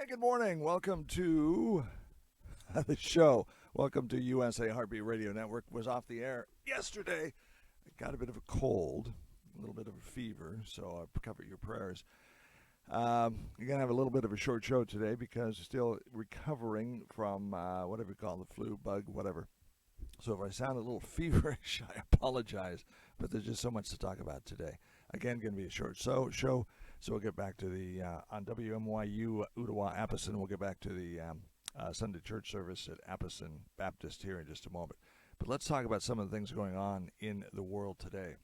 Good morning. Welcome to the show. Welcome to USA Heartbeat Radio Network. Was off the air yesterday. I got a bit of a cold, a little bit of a fever, so I cover your prayers. You're going to have a little bit of a short show today because still recovering from whatever you call the flu, bug, whatever. So if I sound a little feverish, I apologize, but there's just so much to talk about today. Again, going to be a short show. So we'll get back to the, on WMYU Ottawa, Appleton, we'll get back to the Sunday church service at Appleton Baptist here in just a moment. But let's talk about some of the things going on in the world today.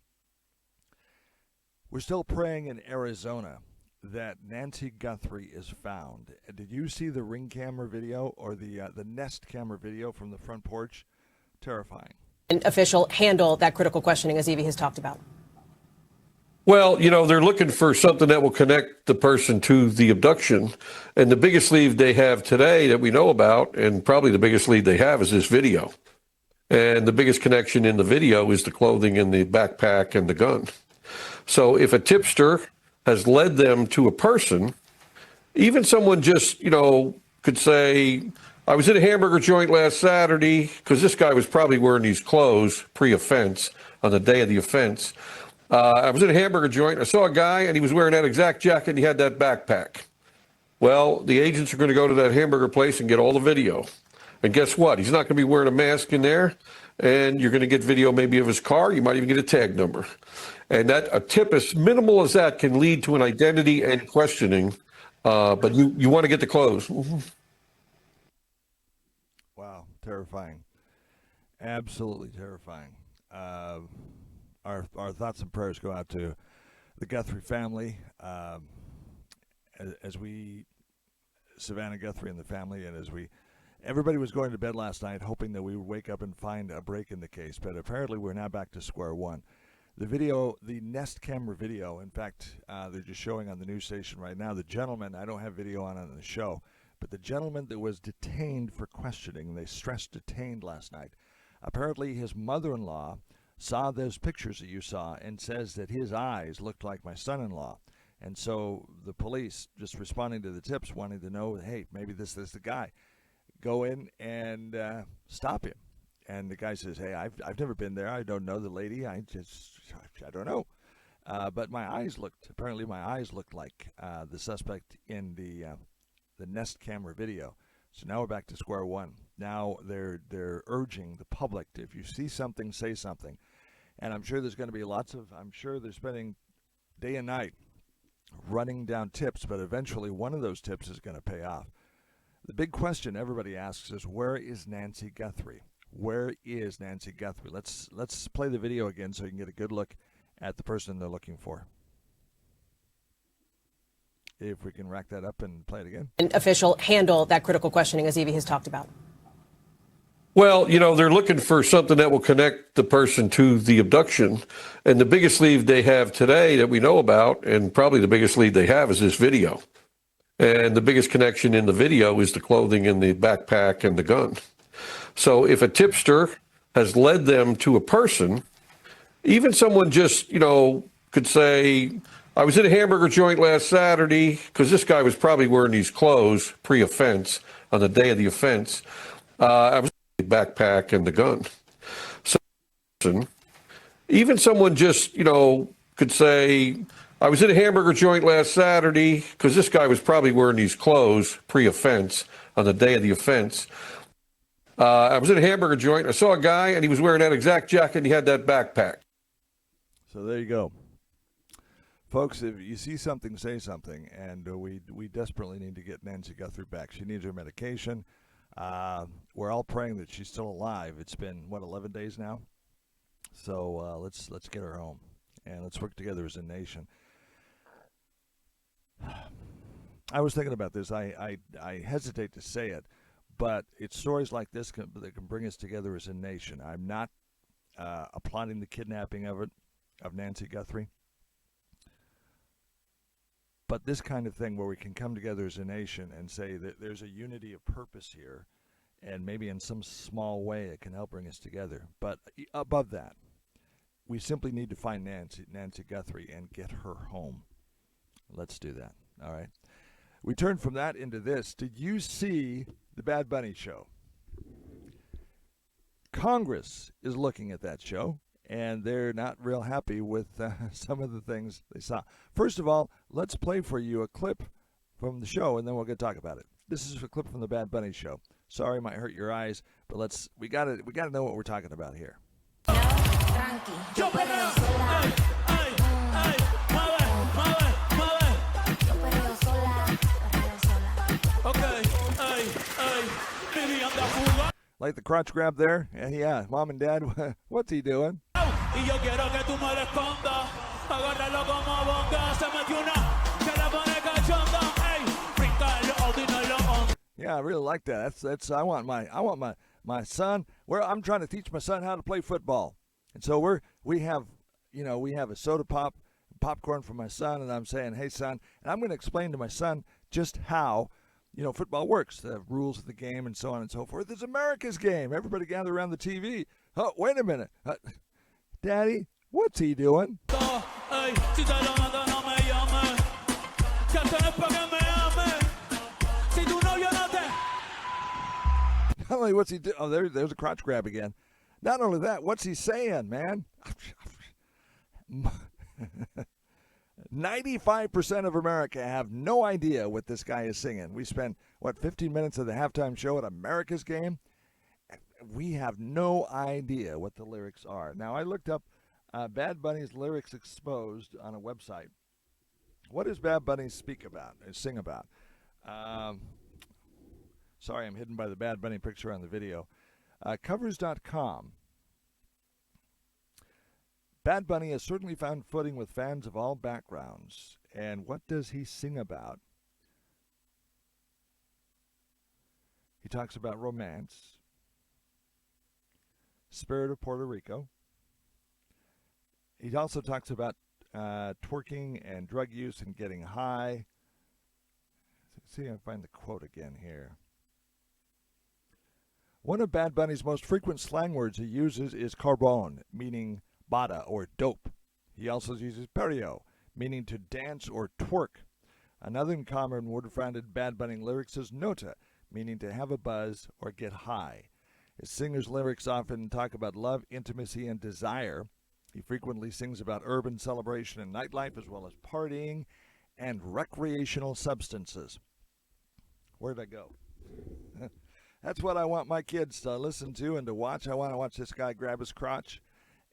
We're still praying in Arizona that Nancy Guthrie is found. Did you see the Ring camera video or the Nest camera video from the front porch? Terrifying. An official handle that critical questioning, as Evie has talked about. Well, they're looking for something that will connect the person to the abduction. And the biggest lead they have today that we know about, and probably the biggest lead they have, is this video. And the biggest connection in the video is the clothing and the backpack and the gun. So if a tipster has led them to a person, even someone just, could say, I was at a hamburger joint last Saturday, because this guy was probably wearing these clothes pre-offense on the day of the offense. I was at a hamburger joint. I saw a guy, and he was wearing that exact jacket, and he had that backpack. Well, the agents are going to go to that hamburger place and get all the video. And guess what? He's not going to be wearing a mask in there, and you're going to get video maybe of his car. You might even get a tag number. And that a tip as minimal as that can lead to an identity and questioning, but you want to get the clothes. Wow, terrifying. Absolutely terrifying. Our thoughts and prayers go out to the Guthrie family, as we, Savannah Guthrie and the family, and everybody was going to bed last night hoping that we would wake up and find a break in the case, but apparently we're now back to square one. The video, the Nest camera video, in fact, they're just showing on the news station right now. The gentleman, I don't have video on the show, but the gentleman that was detained for questioning, they stressed detained last night, apparently his mother-in-law saw those pictures that you saw and says that his eyes looked like my son-in-law. And so the police, just responding to the tips, wanting to know, hey, maybe this is the guy. Go in and stop him. And the guy says, hey, I've never been there. I don't know the lady. I don't know. But apparently my eyes looked like the suspect in the Nest camera video. So now we're back to square one. Now they're urging the public to, if you see something, say something. And I'm sure there's going to be I'm sure they're spending day and night running down tips, but eventually one of those tips is going to pay off. The big question everybody asks is, where is Nancy Guthrie? Where is Nancy Guthrie? Let's play the video again so you can get a good look at the person they're looking for. If we can rack that up and play it again. An official handle that critical questioning, as Evie has talked about. Well, they're looking for something that will connect the person to the abduction. And the biggest lead they have today that we know about, and probably the biggest lead they have, is this video. And the biggest connection in the video is the clothing and the backpack and the gun. So if a tipster has led them to a person, even someone just, could say, I was at a hamburger joint last Saturday, because this guy was probably wearing these clothes pre-offense on the day of the offense. I was the backpack and the gun. So even someone just, could say, I was at a hamburger joint last Saturday, because this guy was probably wearing these clothes pre-offense on the day of the offense. I was at a hamburger joint. I saw a guy, and he was wearing that exact jacket, and he had that backpack. So there you go. Folks, if you see something, say something, and we desperately need to get Nancy Guthrie back. She needs her medication. We're all praying that she's still alive. It's been, 11 days now? So let's get her home, and let's work together as a nation. I was thinking about this. I hesitate to say it, but it's stories like this that can bring us together as a nation. I'm not applauding the kidnapping of Nancy Guthrie. But this kind of thing where we can come together as a nation and say that there's a unity of purpose here, and maybe in some small way it can help bring us together. But above that, we simply need to find Nancy Guthrie and get her home. Let's do that. All right. we turn from that into this. Did you see the Bad Bunny show? Congress is looking at that show, and they're not real happy with some of the things they saw. First of all, let's play for you a clip from the show, and then we'll get to talk about it. This is a clip from the Bad Bunny show. Sorry, it might hurt your eyes, but we gotta know what we're talking about here. Like the crotch grab there? Yeah, Mom and Dad, what's he doing? Yeah, I really like that. That's I want my son. I'm trying to teach my son how to play football. And so we have a soda popcorn for my son, and I'm saying, "Hey son," and I'm going to explain to my son just how football works, the rules of the game, and so on and so forth. It's America's game. Everybody gather around the TV. Oh, wait a minute. Daddy, what's he doing? Not only what's he doing, there's a crotch grab again. Not only that, what's he saying, man? 95% of America have no idea what this guy is singing. We spent, 15 minutes of the halftime show at America's game? We have no idea what the lyrics are. Now, I looked up Bad Bunny's lyrics exposed on a website. What does Bad Bunny sing about? Sorry, I'm hidden by the Bad Bunny picture on the video. Covers.com. Bad Bunny has certainly found footing with fans of all backgrounds. And what does he sing about? He talks about romance, spirit of Puerto Rico. He also talks about twerking and drug use and getting high. Let's see if I can find the quote again here. One of Bad Bunny's most frequent slang words he uses is carbon, meaning bada or dope. He also uses perreo, meaning to dance or twerk. Another common word found in Bad Bunny lyrics is nota, meaning to have a buzz or get high. His singer's lyrics often talk about love, intimacy, and desire. He frequently sings about urban celebration and nightlife, as well as partying and recreational substances. Where'd I go? That's what I want my kids to listen to and to watch. I want to watch this guy grab his crotch.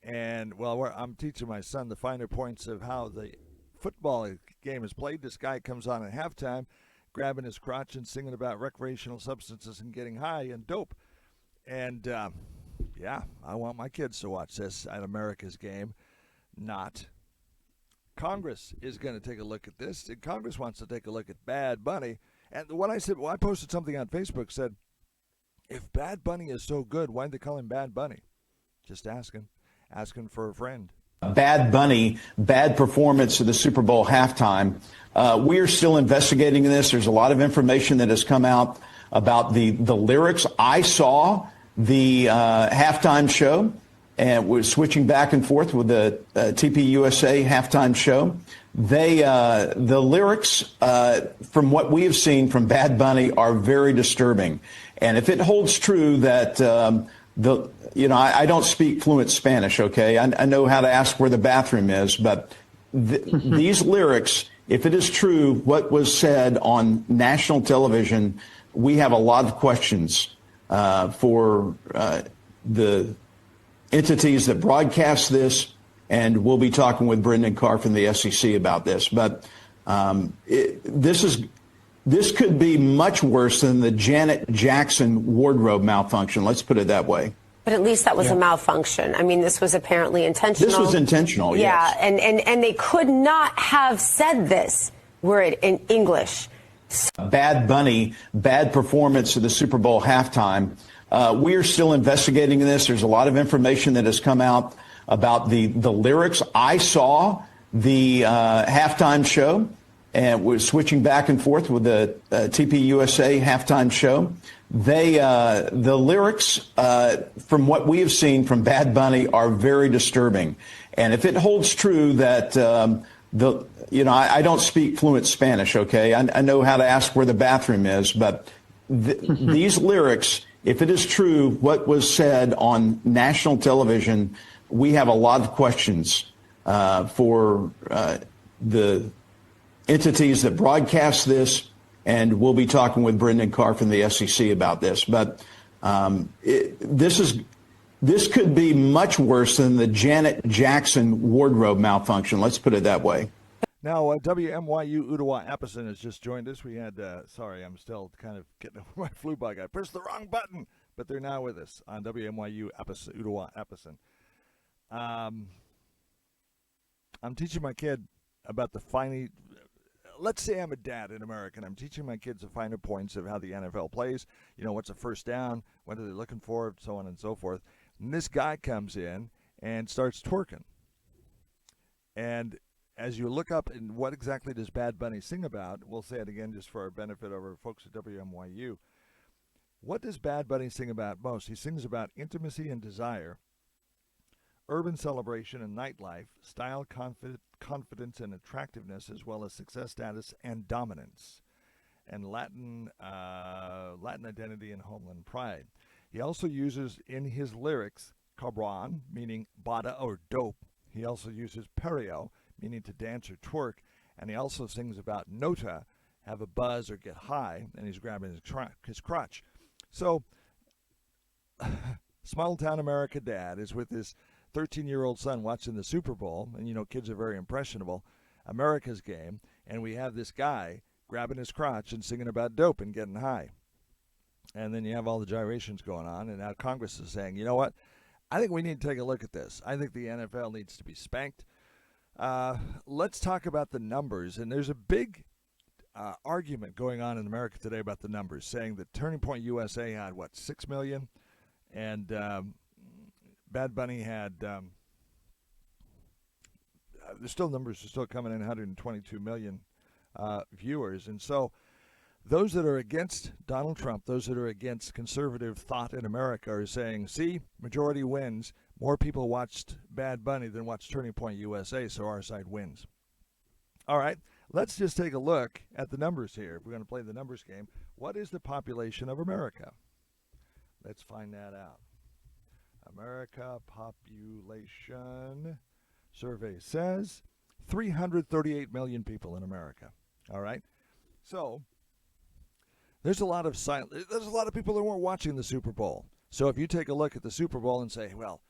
And, I'm teaching my son the finer points of how the football game is played. This guy comes on at halftime, grabbing his crotch and singing about recreational substances and getting high and dope. And, I want my kids to watch this at America's game. Not. Congress is going to take a look at this. And Congress wants to take a look at Bad Bunny. And when I posted something on Facebook, said, if Bad Bunny is so good, why'd they call him Bad Bunny? Just asking for a friend. Bad Bunny, bad performance of the Super Bowl halftime. We are still investigating this. There's a lot of information that has come out about the lyrics. I saw the halftime show and was switching back and forth with the TPUSA halftime show. The lyrics, from what we have seen from Bad Bunny, are very disturbing. And if it holds true that I don't speak fluent Spanish, okay? I know how to ask where the bathroom is, but these lyrics, if it is true what was said on national television, we have a lot of questions for the entities that broadcast this, and we'll be talking with Brendan Carr from the SEC about this. But this could be much worse than the Janet Jackson wardrobe malfunction. Let's put it that way. But at least that was a malfunction. I mean, this was apparently intentional. This was intentional, yes. Yeah, and they could not have said this were it in English. Bad Bunny, bad performance of the Super Bowl halftime. We are still investigating this. There's a lot of information that has come out about the lyrics. I saw the halftime show and was switching back and forth with the TPUSA halftime show. The lyrics, from what we have seen from Bad Bunny, are very disturbing. And if it holds true that I don't speak fluent Spanish, okay? I know how to ask where the bathroom is, but these lyrics, if it is true what was said on national television, we have a lot of questions for the entities that broadcast this, and we'll be talking with Brendan Carr from the SEC about this. But this could be much worse than the Janet Jackson wardrobe malfunction. Let's put it that way. Now, WMYU Ottawa-Epison has just joined us. We had, sorry, I'm still kind of getting over my flu bug. I pushed the wrong button, but they're now with us on WMYU Ottawa-Epison. I'm teaching my kid about the let's say I'm a dad in America, and I'm teaching my kids the finer points of how the NFL plays. You know, what's a first down, what are they looking for, so on and so forth. And this guy comes in and starts twerking. And as you look up and what exactly does Bad Bunny sing about, we'll say it again just for our benefit of our folks at WMYU. What does Bad Bunny sing about most? He sings about intimacy and desire, urban celebration and nightlife, style, confidence and attractiveness, as well as success status and dominance, and Latin identity and homeland pride. He also uses in his lyrics cabron, meaning bada or dope. He also uses perreo, meaning to dance or twerk, and he also sings about nota, have a buzz or get high, and he's grabbing his crotch. So, small town America dad is with his 13-year-old son watching the Super Bowl, and you know kids are very impressionable, America's game, and we have this guy grabbing his crotch and singing about dope and getting high. And then you have all the gyrations going on, and now Congress is saying, you know what, I think we need to take a look at this. I think the NFL needs to be spanked. Let's talk about the numbers, and there's a big argument going on in America today about the numbers, saying that Turning Point USA had, 6 million, and Bad Bunny had, there's still numbers are still coming in, 122 million viewers. And so those that are against Donald Trump, those that are against conservative thought in America are saying, see, majority wins. More people watched Bad Bunny than watched Turning Point USA, so our side wins. All right, let's just take a look at the numbers here. If we're going to play the numbers game, what is the population of America? Let's find that out. America population survey says 338 million people in America. All right, so there's a lot of people that weren't watching the Super Bowl. So if you take a look at the Super Bowl and say, well,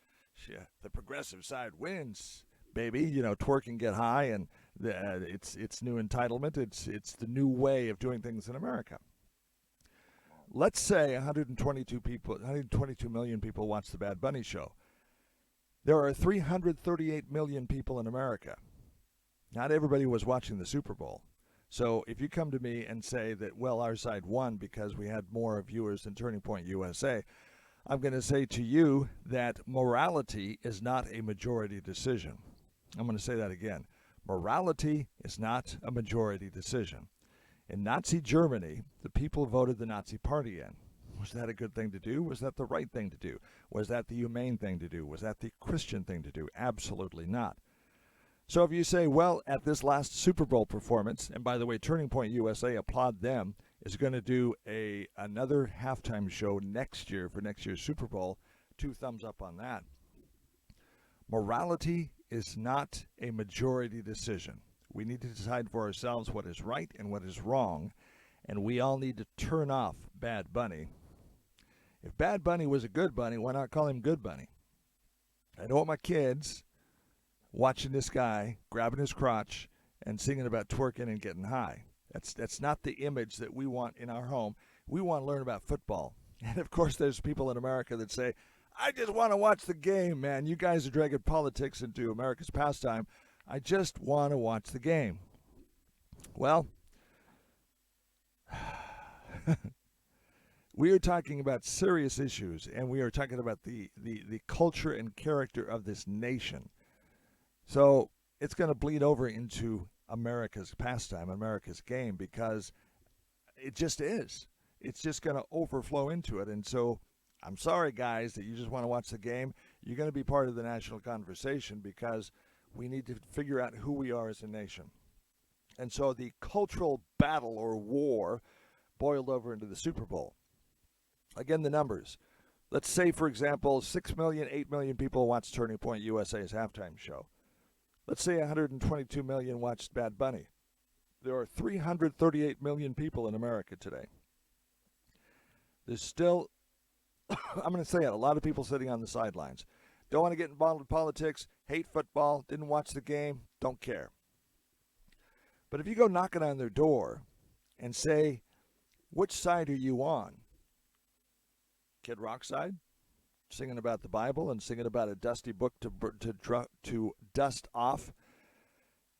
the progressive side wins, baby, you know, twerk and get high, and it's new entitlement. It's the new way of doing things in America. Let's say 122 million people watch the Bad Bunny show. There are 338 million people in America. Not everybody was watching the Super Bowl. So if you come to me and say that, well, our side won because we had more viewers than Turning Point USA, I'm going to say to you that morality is not a majority decision. I'm going to say that again. Morality is not a majority decision. In Nazi Germany, the people voted the Nazi Party in. Was that a good thing to do? Was that the right thing to do? Was that the humane thing to do? Was that the Christian thing to do? Absolutely not. So if you say, well, at this last Super Bowl performance, and by the way, Turning Point USA, applaud them, is going to do another halftime show next year for next year's Super Bowl. 2 thumbs up on that. Morality is not a majority decision. We need to decide for ourselves what is right and what is wrong, and we all need to turn off Bad Bunny. If Bad Bunny was a good bunny, why not call him Good Bunny? I don't want my kids watching this guy grabbing his crotch and singing about twerking and getting high. That's not the image that we want in our home. We want to learn about football. And, of course, there's people in America that say, I just want to watch the game, man. You guys are dragging politics into America's pastime. I just want to watch the game. Well, we are talking about serious issues, and we are talking about the culture and character of this nation. So it's going to bleed over into America's pastime, America's game, because it just is. It's just going to overflow into it. And so I'm sorry, guys, that you just want to watch the game. You're going to be part of the national conversation because We need to figure out who we are as a nation. And so the cultural battle or war boiled over into the Super Bowl. Again, the numbers. Let's say, for example, 6 million, 8 million people watched Turning Point USA's halftime show. Let's say 122 million watched Bad Bunny. There are 338 million people in America today. There's still, I'm going to say it, a lot of people sitting on the sidelines. Don't want to get involved with politics, hate football, didn't watch the game, don't care. But if you go knocking on their door and say, which side are you on? Kid Rock side? Singing about the Bible and singing about a dusty book to dust off,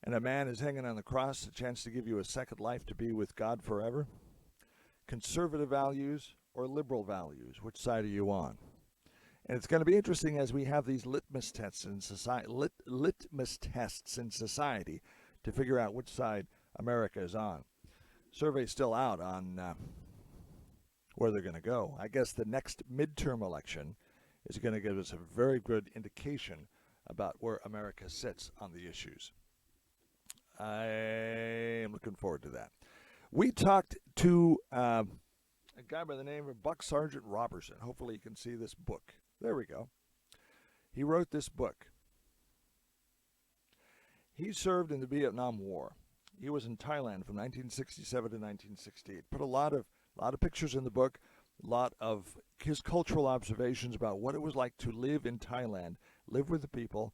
and a man is hanging on the cross, a chance to give you a second life to be with God forever? Conservative values or liberal values? Which side are you on? And it's going to be interesting as we have these litmus tests in society to figure out which side America is on. Survey's still out on where they're going to go. I guess the next midterm election is going to give us a very good indication about where America sits on the issues. I am looking forward to that. We talked to a guy by the name of Buck Sergeant Robertson. Hopefully you can see this book. There we go. He wrote this book. He served in the Vietnam War. He was in Thailand from 1967 to 1968. Put a lot of pictures in the book, a lot of his cultural observations about what it was like to live in Thailand, live with the people,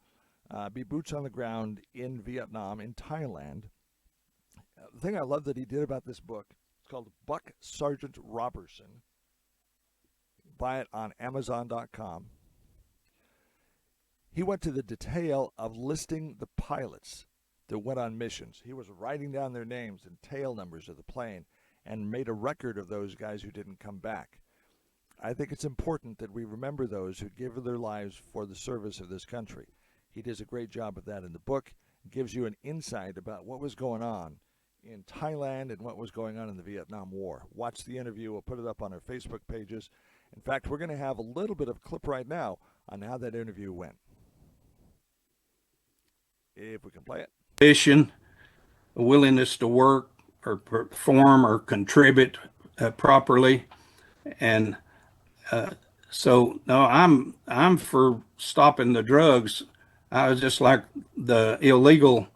be boots on the ground in Vietnam, in Thailand. The thing I love that he did about this book, it's called Buck Sergeant Robertson. Buy it on Amazon.com. He went to the detail of listing the pilots that went on missions. He was writing down their names and tail numbers of the plane and made a record of those guys who didn't come back. I think it's important that we remember those who give their lives for the service of this country. He does a great job of that in the book. It gives you an insight about what was going on in Thailand and what was going on in the Vietnam War. Watch the interview. We'll put it up on our Facebook pages. In fact, we're going to have a little bit of a clip right now on how that interview went. If we can play it. Ambition, a willingness to work or perform or contribute properly, and so no, I'm for stopping the drugs. I was just like the illegal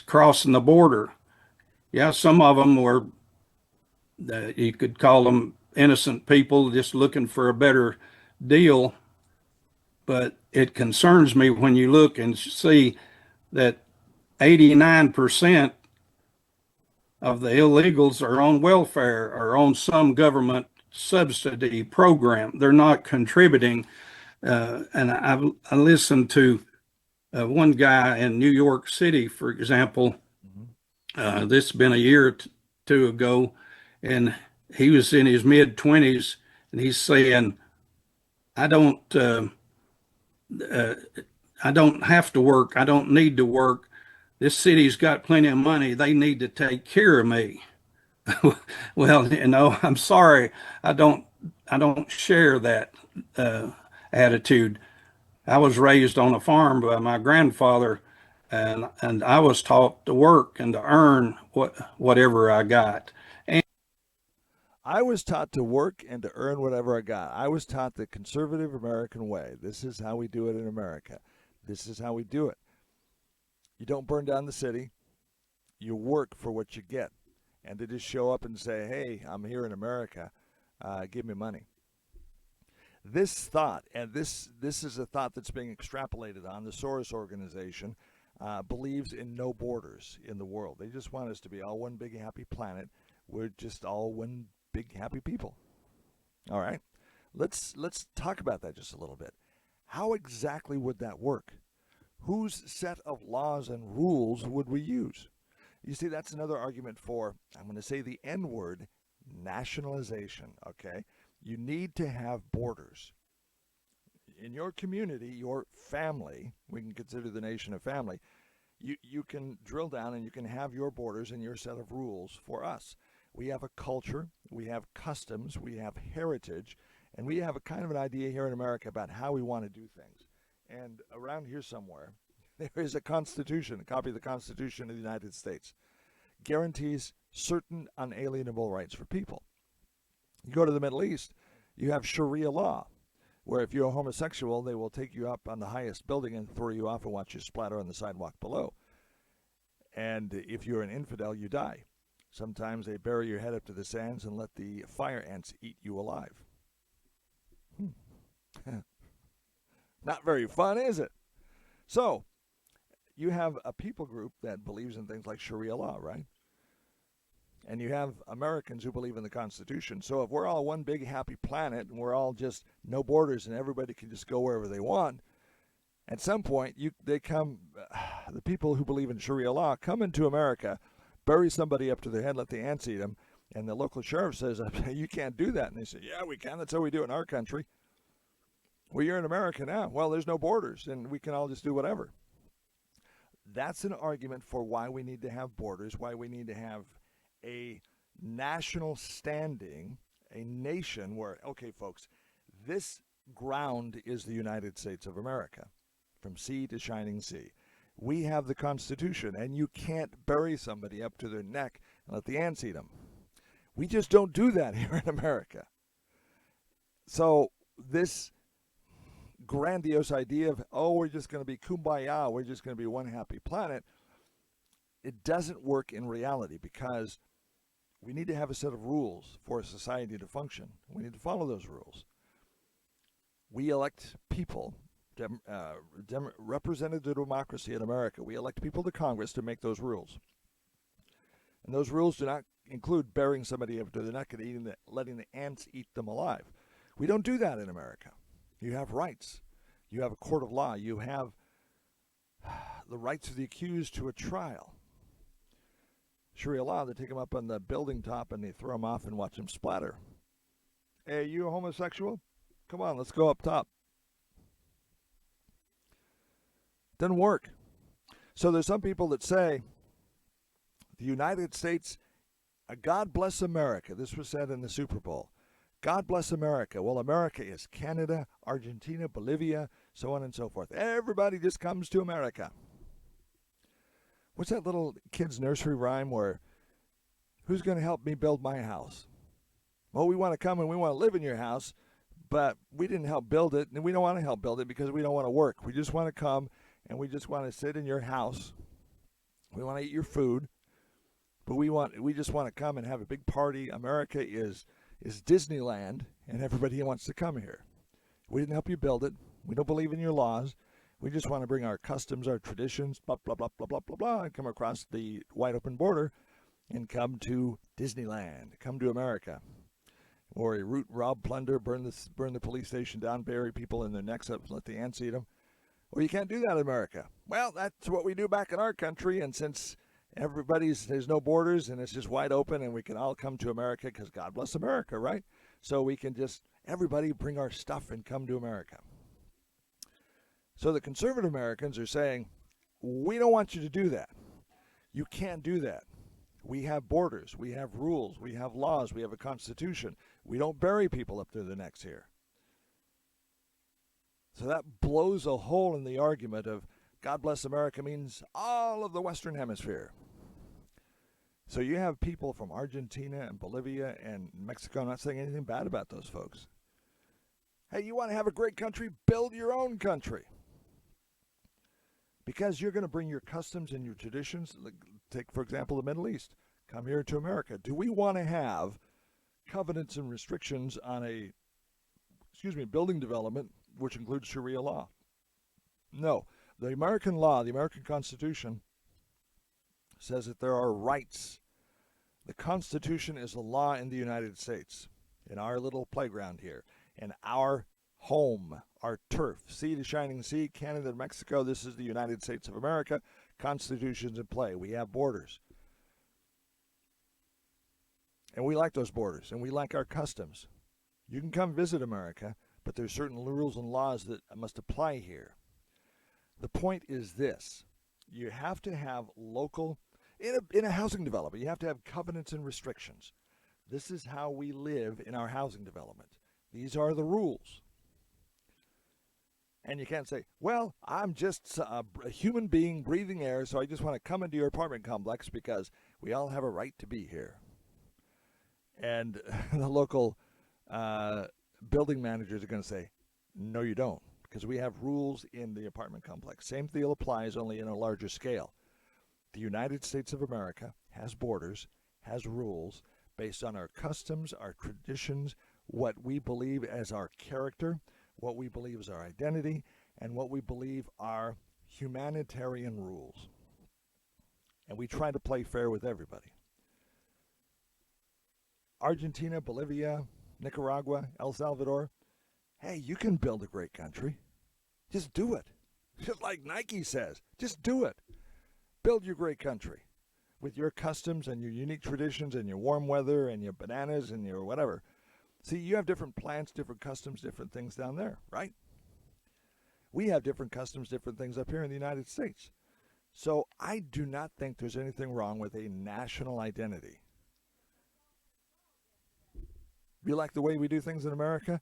crossing the border. Yeah, some of them were. You could call them innocent people just looking for a better deal. But it concerns me when you look and see that 89% of the illegals are on welfare or on some government subsidy program. They're not contributing. And I listened to one guy in New York City, for example. This has been a year or two ago, and he was in his mid-20s, and he's saying, I don't have to work. I don't need to work. This city's got plenty of money. They need to take care of me. Well, I'm sorry. I don't share that attitude. I was raised on a farm by my grandfather, and I was taught to work and to earn whatever I got. I was taught to work and to earn whatever I got. I was taught the conservative American way. This is how we do it in America. This is how we do it. You don't burn down the city. You work for what you get. And to just show up and say, hey, I'm here in America, give me money. This thought, and this is a thought that's being extrapolated on, the Soros organization believes in no borders in the world. They just want us to be all one big happy planet. We're just all one big happy people. All right, let's talk about that just a little bit. How exactly would that work? Whose set of laws and rules would we use? You see, that's another argument for, I'm going to say the N word, nationalization. Okay, you need to have borders in your community, your family. We can consider the nation a family. You can drill down and you can have your borders and your set of rules for us. We have a culture, we have customs, we have heritage, and we have a kind of an idea here in America about how we want to do things. And around here somewhere, there is a Constitution, a copy of the Constitution of the United States. Guarantees certain unalienable rights for people. You go to the Middle East, you have Sharia law, where if you're a homosexual, they will take you up on the highest building and throw you off and watch you splatter on the sidewalk below. And if you're an infidel, you die. Sometimes they bury your head up to the sands and let the fire ants eat you alive. Not very fun, is it? So, you have a people group that believes in things like Sharia law, right? And you have Americans who believe in the Constitution. So if we're all one big happy planet and we're all just no borders and everybody can just go wherever they want, at some point the people who believe in Sharia law come into America, bury somebody up to their head, let the ants eat them, and the local sheriff says, you can't do that. And they say, yeah, we can. That's how we do it in our country. Well, you're in America now. Well, there's no borders, and we can all just do whatever. That's an argument for why we need to have borders, why we need to have a national standing, a nation where, okay, folks, this ground is the United States of America, from sea to shining sea. We have the Constitution, and you can't bury somebody up to their neck and let the ants eat them. We just don't do that here in America. So this grandiose idea of, we're just going to be kumbaya, we're just going to be one happy planet, it doesn't work in reality, because we need to have a set of rules for a society to function. We need to follow those rules. We elect people, representative democracy in America. We elect people to Congress to make those rules. And those rules do not include burying somebody up to the neck and letting the ants eat them alive. We don't do that in America. You have rights. You have a court of law. You have the rights of the accused to a trial. Sharia law, they take them up on the building top and they throw them off and watch them splatter. Hey, you a homosexual? Come on, let's go up top. Doesn't work. So there's some people that say the United States, God bless America. This was said in the Super Bowl. God bless America. Well, America is Canada, Argentina, Bolivia, so on and so forth. Everybody just comes to America. What's that little kid's nursery rhyme where, who's going to help me build my house? Well, we want to come and we want to live in your house, but we didn't help build it, and we don't want to help build it because we don't want to work. We just want to come and we just want to sit in your house. We want to eat your food, but we just want to come and have a big party. America is Disneyland, and everybody wants to come here. We didn't help you build it. We don't believe in your laws. We just want to bring our customs, our traditions, blah, blah, blah, blah, blah, blah, blah, and come across the wide open border and come to Disneyland, come to America. Or root, rob, plunder, burn the police station down, bury people in their necks up, let the ants eat them. Or you can't do that in America. Well, that's what we do back in our country, and since there's no borders and it's just wide open and we can all come to America because God bless America, right? So we can everybody bring our stuff and come to America. So the conservative Americans are saying, we don't want you to do that. You can't do that. We have borders. We have rules. We have laws. We have a constitution. We don't bury people up to their necks here. So that blows a hole in the argument of God bless America means all of the Western Hemisphere. So you have people from Argentina and Bolivia and Mexico. I'm not saying anything bad about those folks. Hey, you want to have a great country? Build your own country. Because you're going to bring your customs and your traditions. Take, for example, the Middle East. Come here to America. Do we want to have covenants and restrictions on building development, which includes Sharia law? No. The American law, the American Constitution, says that there are rights. The Constitution is the law in the United States, in our little playground here, in our home, our turf, sea to shining sea, Canada and Mexico. This is the United States of America. Constitution's in play. We have borders. And we like those borders, and we like our customs. You can come visit America, but there's certain rules and laws that must apply here. The point is this. You have to have local, in a housing development, you have to have covenants and restrictions. This is how we live in our housing development. These are the rules. And you can't say, well, I'm just a human being breathing air, so I just want to come into your apartment complex because we all have a right to be here. And the local building managers are going to say, no, you don't, because we have rules in the apartment complex. Same deal applies, only in a larger scale. The United States of America has borders, has rules based on our customs, our traditions, what we believe as our character, what we believe is our identity, and what we believe are humanitarian rules. And we try to play fair with everybody. Argentina, Bolivia, Nicaragua, El Salvador, hey, you can build a great country. Just do it. Just like Nike says, just do it. Build your great country with your customs and your unique traditions and your warm weather and your bananas and your whatever. See, you have different plants, different customs, different things down there, right? We have different customs, different things up here in the United States. So I do not think there's anything wrong with a national identity. You like the way we do things in America?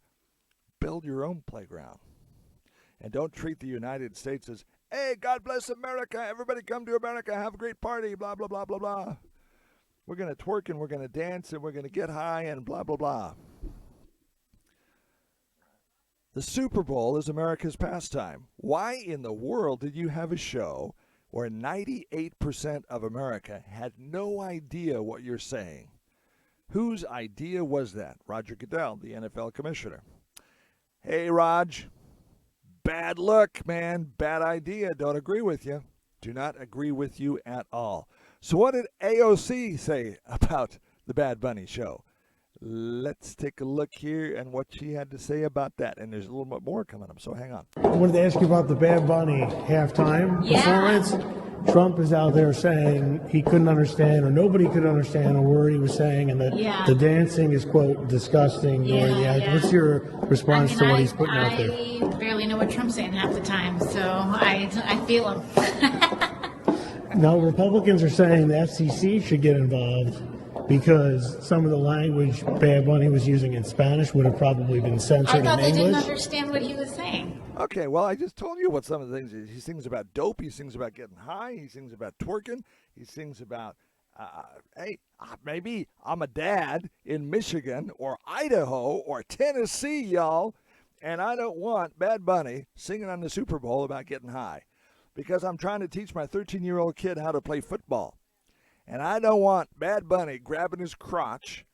Build your own playground. And don't treat the United States as, hey, God bless America, everybody come to America, have a great party, blah, blah, blah, blah, blah. We're going to twerk and we're going to dance and we're going to get high and blah, blah, blah. The Super Bowl is America's pastime. Why in the world did you have a show where 98% of America had no idea what you're saying? Whose idea was that? Roger Goodell, the NFL commissioner. Hey, Raj, bad luck, man. Bad idea. Don't agree with you. Do not agree with you at all. So what did AOC say about the Bad Bunny show? Let's take a look here and what she had to say about that. And there's a little bit more coming up, so hang on. I wanted to ask you about the Bad Bunny halftime performance. Trump is out there saying he couldn't understand, or nobody could understand a word he was saying, and that the dancing is, quote, disgusting. What's your response to what he's putting out there? I barely know what Trump's saying half the time, so I feel him. Now, Republicans are saying the FCC should get involved because some of the language Bad Bunny was using in Spanish would have probably been censored in English. I thought they didn't understand what he was saying. Okay, well, I just told you what some of the things. He sings about dope. He sings about getting high. He sings about twerking. He sings about, maybe I'm a dad in Michigan or Idaho or Tennessee, y'all, and I don't want Bad Bunny singing on the Super Bowl about getting high because I'm trying to teach my 13-year-old kid how to play football. And I don't want Bad Bunny grabbing his crotch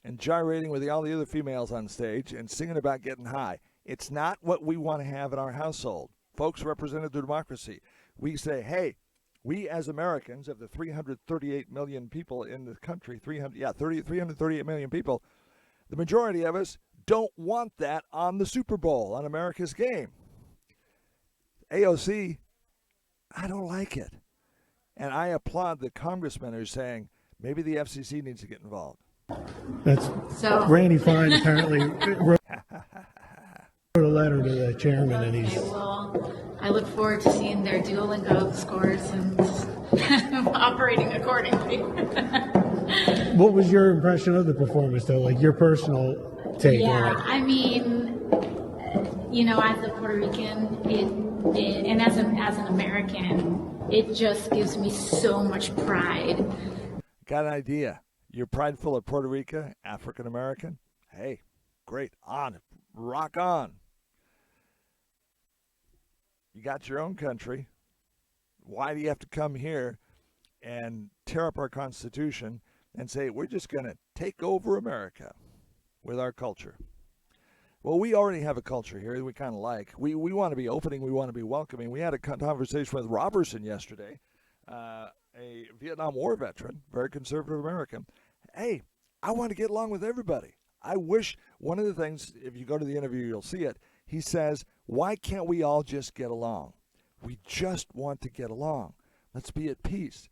and gyrating with all the other females on stage and singing about getting high. It's not what we want to have in our household. Folks, representative democracy. We say, hey, we as Americans, of the 338 million people in the country, 338 million people, the majority of us don't want that on the Super Bowl, on America's game. AOC, I don't like it. And I applaud the congressmen who are saying maybe the FCC needs to get involved. That's so. Randy Fine apparently wrote a letter to the chairman, and he's. Okay, well, I look forward to seeing their Duolingo scores and operating accordingly. What was your impression of the performance, though? Like your personal take on it? I mean, as a Puerto Rican, and as an American. It just gives me so much pride. Got an idea. You're prideful of Puerto Rico, African American? Hey, great. On. Rock on. You got your own country. Why do you have to come here and tear up our Constitution and say, we're just going to take over America with our culture? Well, we already have a culture here that we kind of like. We want to be opening. We want to be welcoming. We had a conversation with Robertson yesterday, a Vietnam War veteran, very conservative American. Hey, I want to get along with everybody. I wish one of the things, if you go to the interview, you'll see it. He says, why can't we all just get along? We just want to get along. Let's be at peace.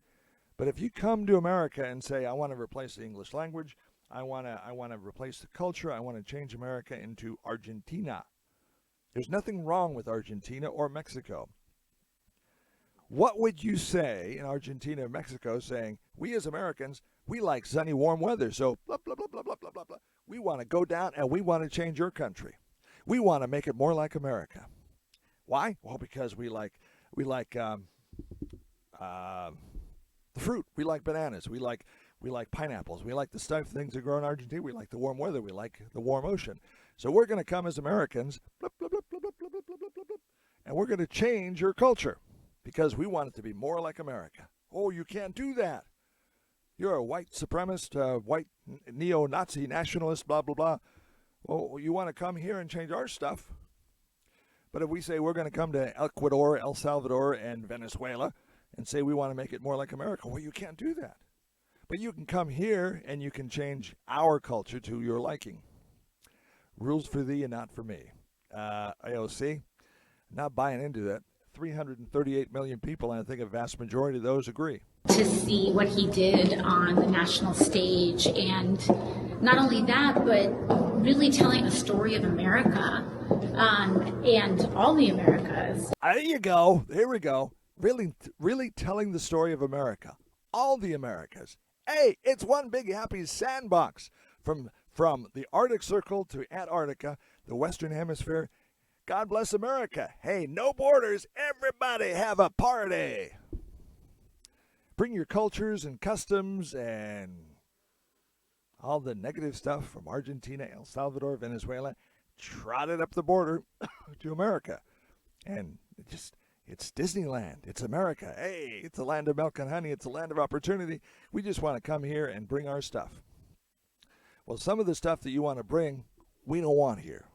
But if you come to America and say, I want to replace the English language, I want to replace the culture. I want to change America into Argentina. There's nothing wrong with Argentina or Mexico. What would you say in Argentina or Mexico saying, we as Americans, we like sunny, warm weather, so blah, blah, blah, blah, blah, blah, blah, blah. We want to go down and we want to change your country. We want to make it more like America. Why? Well, because we like the fruit. We like bananas. We like pineapples. We like the things that grow in Argentina. We like the warm weather. We like the warm ocean. So we're going to come as Americans, blah, blah, blah, blah, blah, blah, blah, blah, blah, blah, and we're going to change your culture because we want it to be more like America. Oh, you can't do that. You're a white supremacist, white neo-Nazi nationalist, blah, blah, blah. Well, you want to come here and change our stuff. But if we say we're going to come to Ecuador, El Salvador, and Venezuela and say we want to make it more like America, well, you can't do that. But you can come here and you can change our culture to your liking. Rules for thee and not for me. AOC, not buying into that. 338 million people, and I think a vast majority of those agree. To see what he did on the national stage, and not only that, but really telling the story of America and all the Americas. There you go. Here we go. Really telling the story of America. All the Americas. Hey, it's one big happy sandbox from the Arctic Circle to Antarctica, the Western Hemisphere. God bless America. Hey, no borders. Everybody have a party. Bring your cultures and customs and all the negative stuff from Argentina, El Salvador, Venezuela. Trot it up the border to America. And it's Disneyland. It's America. Hey, it's a land of milk and honey. It's a land of opportunity. We just want to come here and bring our stuff. Well, some of the stuff that you want to bring, we don't want here.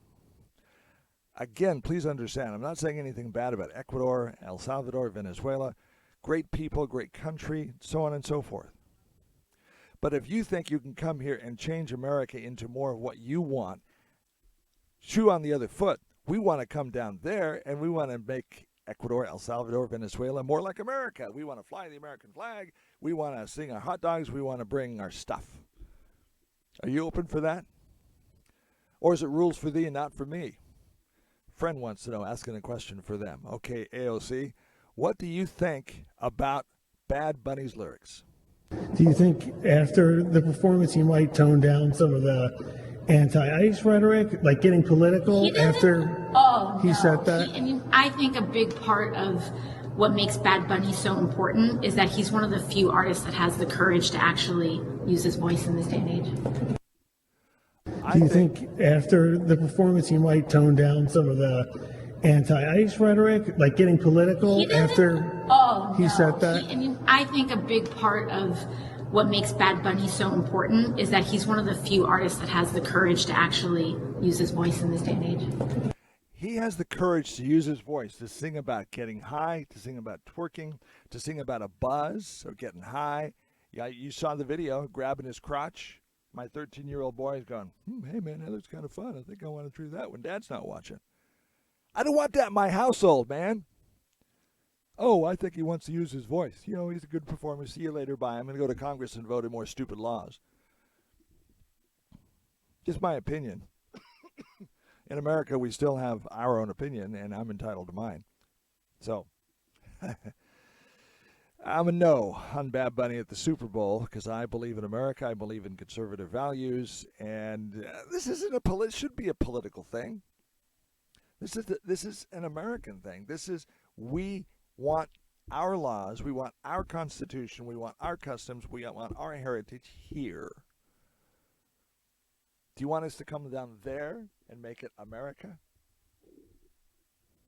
Again, please understand, I'm not saying anything bad about Ecuador, El Salvador, Venezuela. Great people, great country, so on and so forth. But if you think you can come here and change America into more of what you want, shoe on the other foot. We want to come down there and we want to make Ecuador, El Salvador, Venezuela more like America. We want to fly the American flag. We want to sing our hot dogs. We want to bring our stuff. Are you open for that? Or is it rules for thee and not for me? Friend wants to know, asking a question for them. Okay, AOC, what do you think about Bad Bunny's lyrics? Do you think after the performance he might tone down some of the anti-ICE rhetoric, like getting political after he said that? I think a big part of what makes Bad Bunny so important is that he's one of the few artists that has the courage to actually use his voice in this day and age. Do you think after the performance he might tone down some of the anti-ICE rhetoric, like getting political after he said that? I think a big part of what makes Bad Bunny so important is that he's one of the few artists that has the courage to actually use his voice in this day and age. He has the courage to use his voice to sing about getting high, to sing about twerking, to sing about a buzz or getting high. Yeah, you saw the video, grabbing his crotch. My 13-year-old boy is going, hey, man, that looks kind of fun. I think I want to do that when Dad's not watching. I don't want that in my household, man. Oh, I think he wants to use his voice. You know, he's a good performer. See you later. Bye. I'm going to go to Congress and vote in more stupid laws. Just my opinion. In America, we still have our own opinion, and I'm entitled to mine. So, I'm a no on Bad Bunny at the Super Bowl because I believe in America. I believe in conservative values, and this isn't should be a political thing. This is an American thing. We want our laws. We want our Constitution. We want our customs. We want our heritage here. Do you want us to come down there and make it America?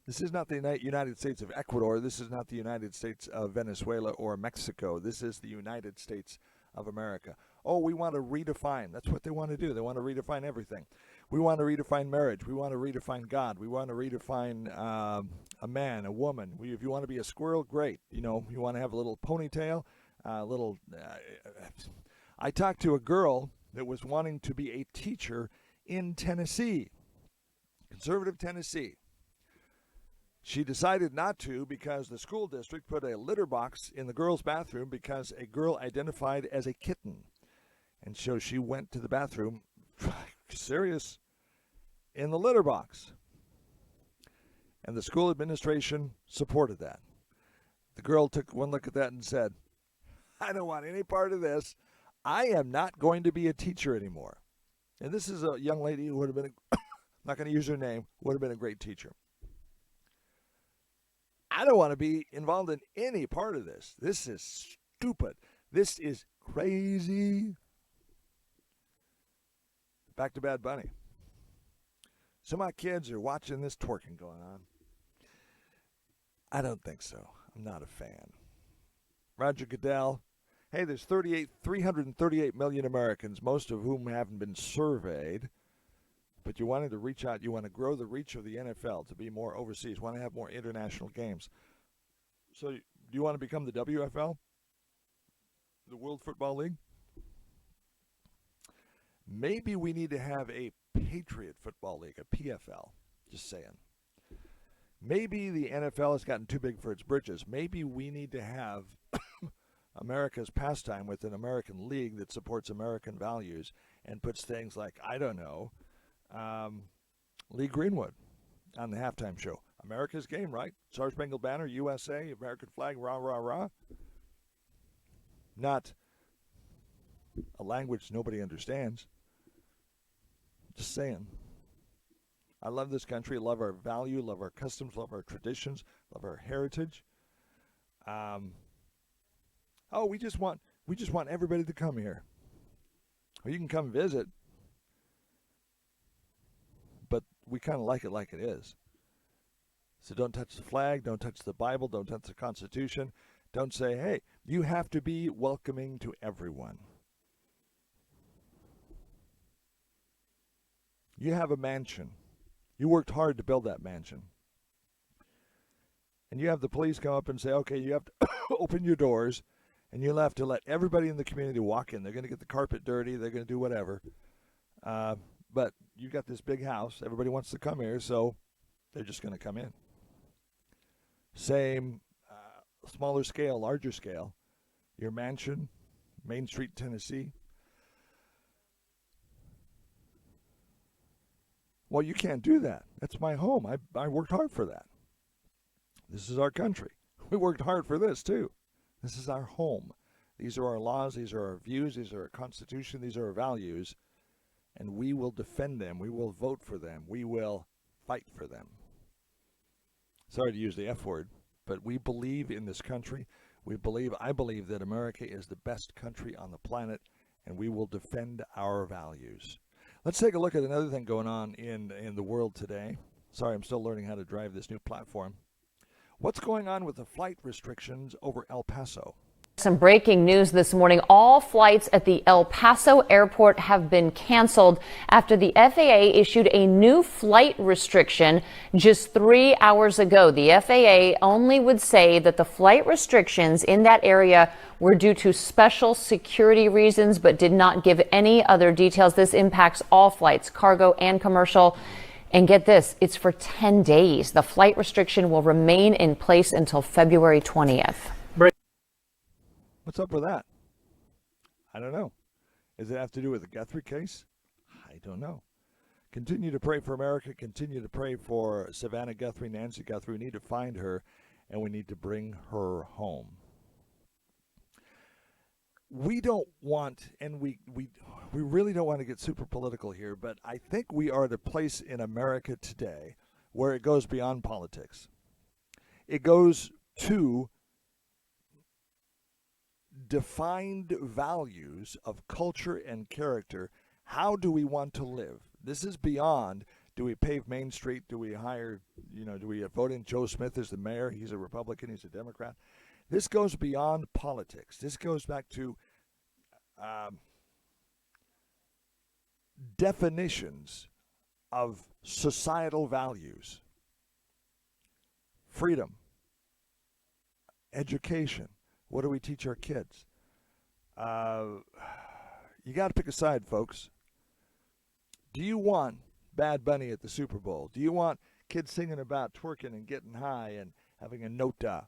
This is not the United States of Ecuador. This is not the United States of Venezuela or Mexico. This is the United States of America. Oh, we want to redefine. That's what they want to do. They want to redefine everything. We want to redefine marriage. We want to redefine God. We want to redefine a man, a woman. If you want to be a squirrel, great. You know, you want to have a little ponytail, I talked to a girl that was wanting to be a teacher in Tennessee, conservative Tennessee. She decided not to because the school district put a litter box in the girls' bathroom because a girl identified as a kitten. And so she went to the bathroom, serious, in the litter box. And the school administration supported that. The girl took one look at that and said, I don't want any part of this. I am not going to be a teacher anymore. And this is a young lady who would have been, not going to use her name, would have been a great teacher. I don't want to be involved in any part of this. This is stupid. This is crazy. Back to Bad Bunny. So my kids are watching this twerking going on. I don't think so. I'm not a fan. Roger Goodell. Hey, there's 338 million Americans, most of whom haven't been surveyed. But you wanted to reach out. You want to grow the reach of the NFL to be more overseas. Want to have more international games. So do you want to become the WFL? The World Football League? Maybe we need to have a Patriot Football League, a PFL. Just saying. Maybe the NFL has gotten too big for its britches. Maybe we need to have America's pastime with an American league that supports American values and puts things like, I don't know, Lee Greenwood on the halftime show. America's game, right? Star Spangled Banner, USA, American flag, rah, rah, rah. Not a language nobody understands. Just saying. I love this country, love our value, love our customs, love our traditions, love our heritage. We just want everybody to come here. Well, you can come visit, but we kind of like it is. So don't touch the flag, don't touch the Bible, don't touch the Constitution. Don't say, hey, you have to be welcoming to everyone. You have a mansion. You worked hard to build that mansion. And you have the police come up and say, okay, you have to open your doors, and you'll have to let everybody in the community walk in. They're going to get the carpet dirty. They're going to do whatever. But you've got this big house. Everybody wants to come here, so they're just going to come in. Same, smaller scale, larger scale. Your mansion, Main Street, Tennessee. Well, you can't do that. That's my home. I worked hard for that. This is our country. We worked hard for this, too. This is our home. These are our laws. These are our views. These are our Constitution. These are our values. And we will defend them. We will vote for them. We will fight for them. Sorry to use the F word, but we believe in this country. I believe that America is the best country on the planet, and we will defend our values. Let's take a look at another thing going on in the world today. Sorry, I'm still learning how to drive this new platform. What's going on with the flight restrictions over El Paso? Some breaking news this morning. All flights at the El Paso airport have been canceled after the FAA issued a new flight restriction just 3 hours ago. The FAA only would say that the flight restrictions in that area were due to special security reasons, but did not give any other details. This impacts all flights, cargo and commercial. And get this, it's for 10 days. The flight restriction will remain in place until February 20th. What's up with that? I don't know. Does it have to do with the Guthrie case? I don't know. Continue to pray for America. Continue to pray for Savannah Guthrie, Nancy Guthrie. We need to find her, and we need to bring her home. We don't want, and we really don't want to get super political here, but I think we are at a place in America today where it goes beyond politics. It goes to defined values of culture and character. How do we want to live? This is beyond, do we pave Main Street? Do we hire, do we vote in Joe Smith as the mayor? He's a Republican, he's a Democrat. This goes beyond politics. This goes back to definitions of societal values. Freedom, education. What do we teach our kids? You got to pick a side, folks. Do you want Bad Bunny at the Super Bowl? Do you want kids singing about twerking and getting high and having a nota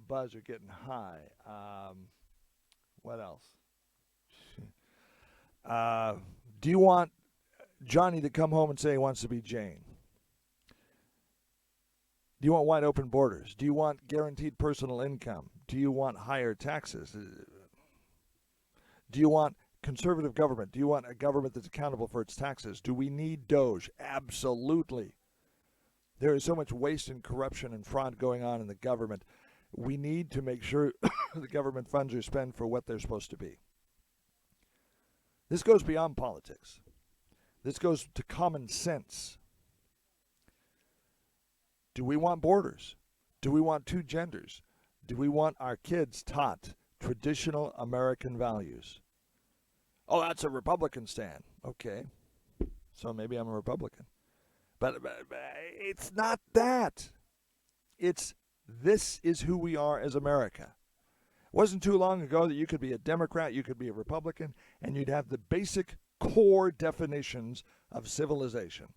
buzz or getting high? What else? Do you want Johnny to come home and say he wants to be Jane? Do you want wide open borders? Do you want guaranteed personal income? Do you want higher taxes? Do you want conservative government? Do you want a government that's accountable for its taxes? Do we need Doge? Absolutely. There is so much waste and corruption and fraud going on in the government. We need to make sure the government funds are spent for what they're supposed to be. This goes beyond politics. This goes to common sense. Do we want borders? Do we want two genders? Do we want our kids taught traditional American values? Oh, that's a Republican stand. Okay, so maybe I'm a Republican. But it's not that. It's this is who we are as America. It wasn't too long ago that you could be a Democrat, you could be a Republican, and you'd have the basic core definitions of civilization.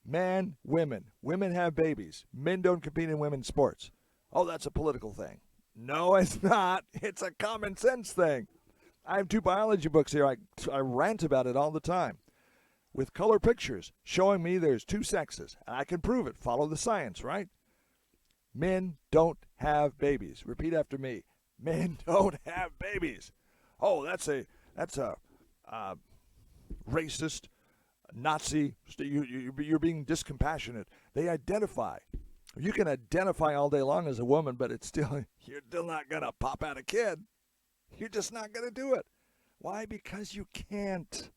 Men, women. Women have babies. Men don't compete in women's sports. Oh, that's a political thing. No, it's not. It's a common sense thing. I have 2 biology books here. I rant about it all the time with color pictures showing me there's 2 sexes. And I can prove it. Follow the science, right? Men don't have babies. Repeat after me. Men don't have babies. Oh, that's a racist, Nazi. You're being discompassionate. They identify. You can identify all day long as a woman, but you're still not going to pop out a kid. You're just not going to do it. Why? Because you can't.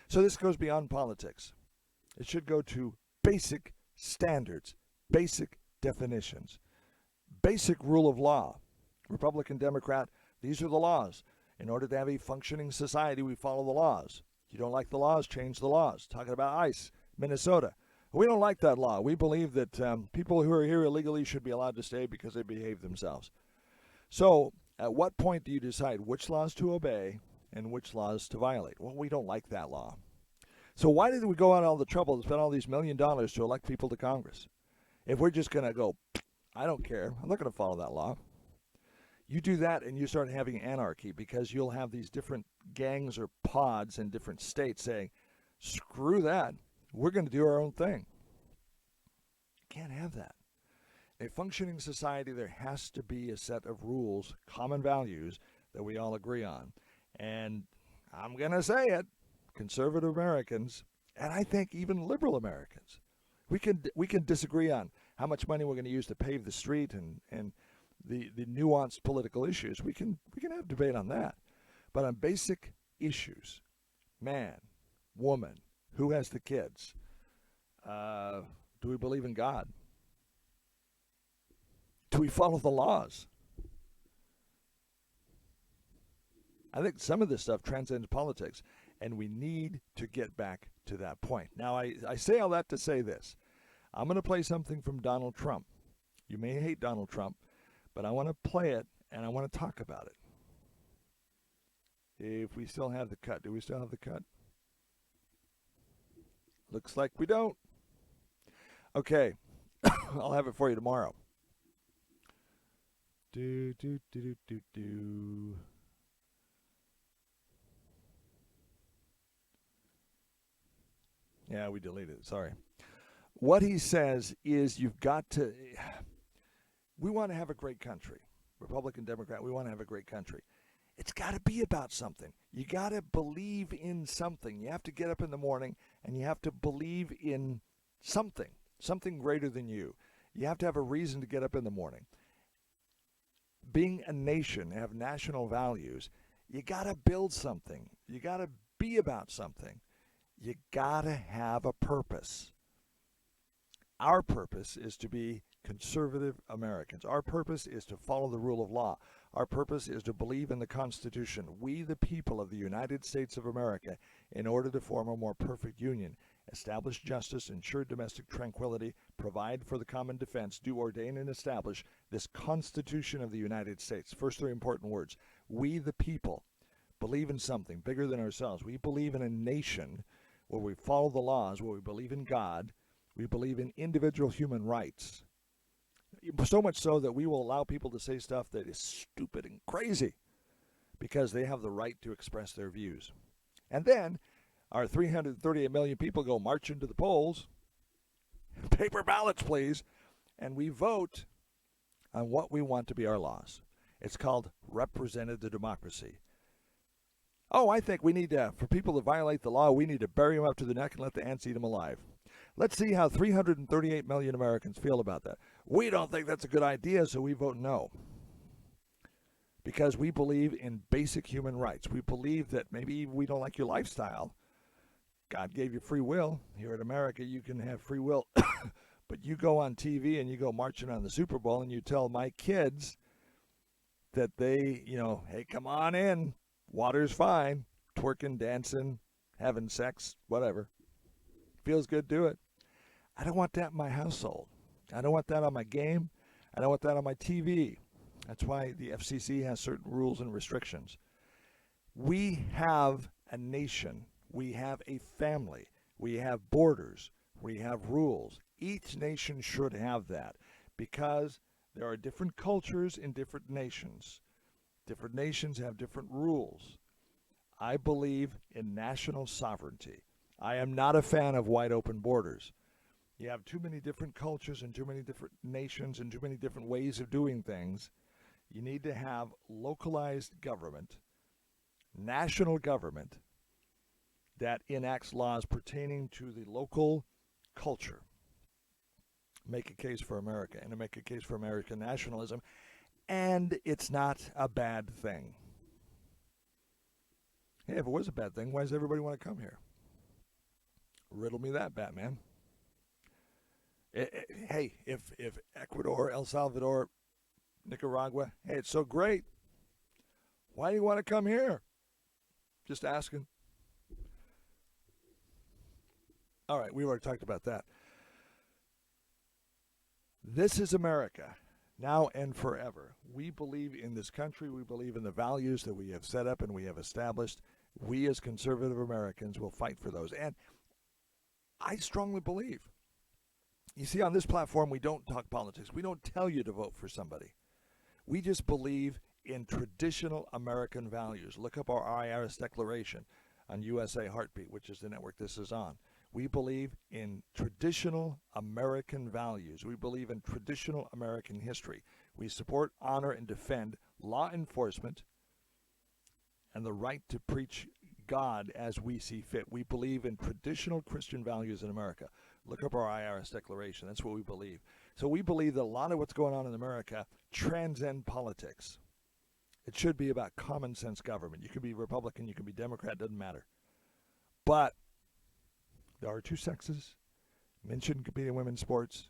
So this goes beyond politics. It should go to basic standards, basic definitions, basic rule of law. Republican, Democrat, these are the laws. In order to have a functioning society, we follow the laws. If you don't like the laws, change the laws. Talking about ICE, Minnesota. We don't like that law. We believe that people who are here illegally should be allowed to stay because they behave themselves. So at what point do you decide which laws to obey and which laws to violate? Well, we don't like that law. So why did we go on all the trouble to spend all these $1 million to elect people to Congress? If we're just going to go, I don't care. I'm not going to follow that law. You do that and you start having anarchy because you'll have these different gangs or pods in different states saying, screw that. We're going to do our own thing. Can't have that. In a functioning society, there has to be a set of rules, common values that we all agree on. And I'm going to say it, conservative Americans, and I think even liberal Americans, we can disagree on how much money we're going to use to pave the street and the nuanced political issues. We can have debate on that. But on basic issues, man, woman, who has the kids? Do we believe in God? Do we follow the laws? I think some of this stuff transcends politics, and we need to get back to that point. Now, I say all that to say this. I'm going to play something from Donald Trump. You may hate Donald Trump, but I want to play it, and I want to talk about it. If we still have the cut. Do we still have the cut? Looks like we don't. Okay. I'll have it for you tomorrow. Do. Yeah, we deleted it. Sorry. What he says is you've got to... We want to have a great country. Republican, Democrat, we want to have a great country. It's got to be about something. You got to believe in something. You have to get up in the morning and you have to believe in something greater than you. You have to have a reason to get up in the morning. Being a nation, have national values, you got to build something. You got to be about something. You got to have a purpose. Our purpose is to be conservative Americans. Our purpose is to follow the rule of law. Our purpose is to believe in the Constitution. We, the people of the United States of America, in order to form a more perfect union, establish justice, ensure domestic tranquility, provide for the common defense, do ordain and establish this Constitution of the United States. First 3 important words. We, the people, believe in something bigger than ourselves. We believe in a nation where we follow the laws, where we believe in God. We believe in individual human rights. So much so that we will allow people to say stuff that is stupid and crazy because they have the right to express their views. And then our 338 million people go march into the polls, paper ballots, please, and we vote on what we want to be our laws. It's called representative democracy. Oh, I think we need to, for people to violate the law, we need to bury them up to the neck and let the ants eat them alive. Let's see how 338 million Americans feel about that. We don't think that's a good idea, so we vote no. Because we believe in basic human rights. We believe that maybe we don't like your lifestyle. God gave you free will. Here in America, you can have free will. But you go on TV and you go marching on the Super Bowl and you tell my kids that they, hey, come on in. Water's fine. Twerking, dancing, having sex, whatever. Feels good, do it. I don't want that in my household. I don't want that on my game. I don't want that on my TV. That's why the FCC has certain rules and restrictions. We have a nation. We have a family. We have borders. We have rules. Each nation should have that because there are different cultures in different nations. Different nations have different rules. I believe in national sovereignty. I am not a fan of wide open borders. You have too many different cultures and too many different nations and too many different ways of doing things. You need to have localized government, national government, that enacts laws pertaining to the local culture. Make a case for America and to make a case for American nationalism. And it's not a bad thing. Hey, if it was a bad thing, why does everybody want to come here? Riddle me that, Batman. Hey, if Ecuador, El Salvador, Nicaragua, hey, it's so great. Why do you want to come here? Just asking. All right, we already talked about that. This is America, now and forever. We believe in this country. We believe in the values that we have set up and we have established. We as conservative Americans will fight for those. And I strongly believe. You see, on this platform, we don't talk politics. We don't tell you to vote for somebody. We just believe in traditional American values. Look up our IRS declaration on USA Heartbeat, which is the network this is on. We believe in traditional American values. We believe in traditional American history. We support, honor, and defend law enforcement and the right to preach God as we see fit. We believe in traditional Christian values in America. Look up our IRS declaration. That's what we believe. So we believe that a lot of what's going on in America transcend politics. It should be about common sense government. You can be Republican, you can be Democrat, doesn't matter. But there are two sexes. Men shouldn't compete in women's sports.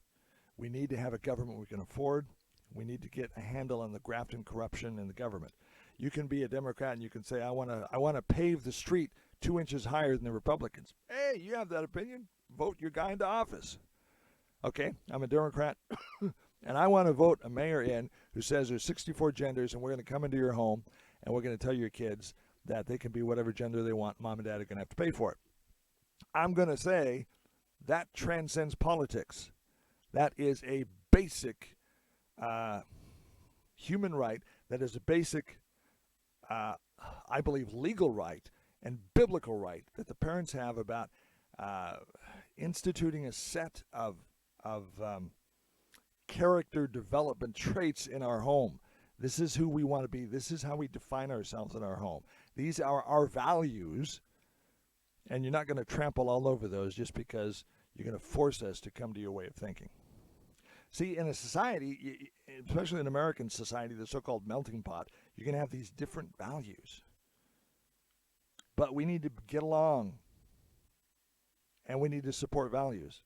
We need to have a government we can afford. We need to get a handle on the graft and corruption in the government. You can be a Democrat and you can say, I want to pave the street 2 inches higher than the Republicans. Hey, you have that opinion. Vote your guy into office. Okay, I'm a Democrat, and I want to vote a mayor in who says there's 64 genders, and we're going to come into your home, and we're going to tell your kids that they can be whatever gender they want. Mom and dad are going to have to pay for it. I'm going to say that transcends politics. That is a basic human right. That is a basic, I believe, legal right and biblical right that the parents have about instituting a set of character development traits in our home. This is who we want to be. This is how we define ourselves in our home. These are our values, and you're not going to trample all over those just because you're going to force us to come to your way of thinking. See, in a society, especially in American society, the so-called melting pot, you're going to have these different values. But we need to get along, and we need to support values.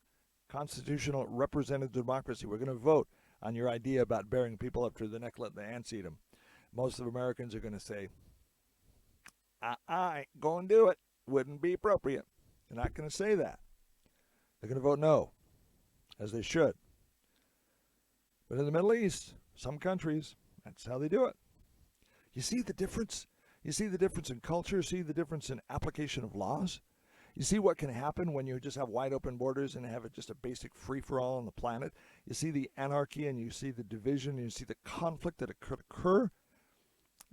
Constitutional representative democracy. We're going to vote on your idea about bearing people up to the neck, letting the ants eat them. Most of Americans are going to say, I ain't going to do it. Wouldn't be appropriate. They're not going to say that. They're going to vote no, as they should. But in the Middle East, some countries, that's how they do it. You see the difference? You see the difference in culture? See the difference in application of laws? You see what can happen when you just have wide open borders and have just a basic free-for-all on the planet? You see the anarchy and you see the division and you see the conflict that could occur?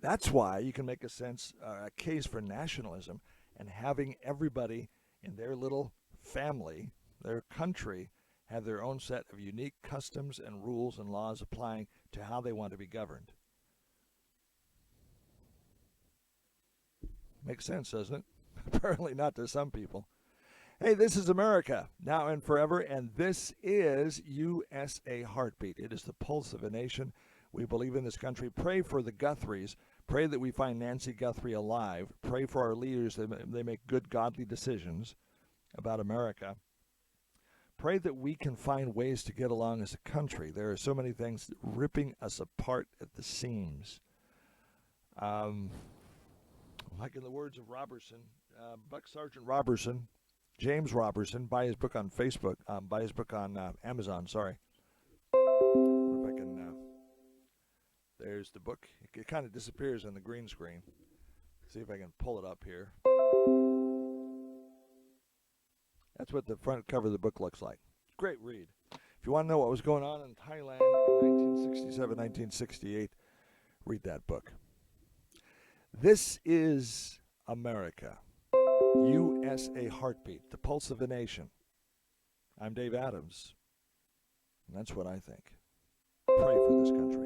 That's why you can make a case for nationalism and having everybody in their little family, their country, have their own set of unique customs and rules and laws applying to how they want to be governed. Makes sense, doesn't it? Apparently not to some people. Hey, this is America, now and forever, and this is USA Heartbeat. It is the pulse of a nation. We believe in this country. Pray for the Guthries. Pray that we find Nancy Guthrie alive. Pray for our leaders that they make good, godly decisions about America. Pray that we can find ways to get along as a country. There are so many things ripping us apart at the seams. Like in the words of Robertson, Buck Sergeant Robertson, James Robertson, buy his book on Facebook, buy his book on Amazon, sorry. If I can, there's the book. It kind of disappears on the green screen. See if I can pull it up here. That's what the front cover of the book looks like. Great read. If you want to know what was going on in Thailand in 1967, 1968, read that book. This is America. USA Heartbeat, the pulse of a nation. I'm Dave Adams, and that's what I think. Pray for this country.